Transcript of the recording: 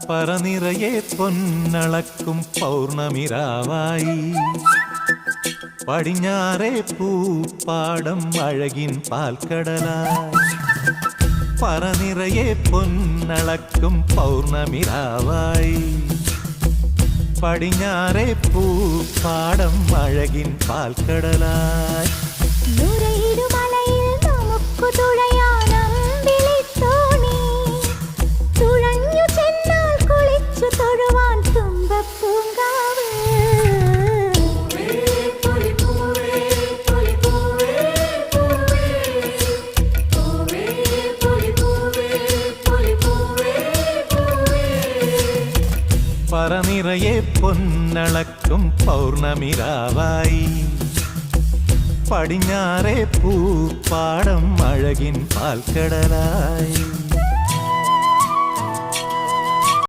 പറനിറയെ പൊന്നളക്കും പൗർണമിരാവായി പടിഞ്ഞാറേ പൂപ്പാടം അഴകിൻ പാൽക്കടലായി പറനിറയെ പൊന്നളക്കും പൗർണമിരാവായി പടിഞ്ഞാറേ പൂപ്പാടം അഴകിൻ പാൽക്കടലായി പറനിറയെ പൊന്നളക്കും പൗർണമിരാവായി പടിഞ്ഞാറേ പൂപ്പാടം അഴകിൻ പാൽക്കടലായി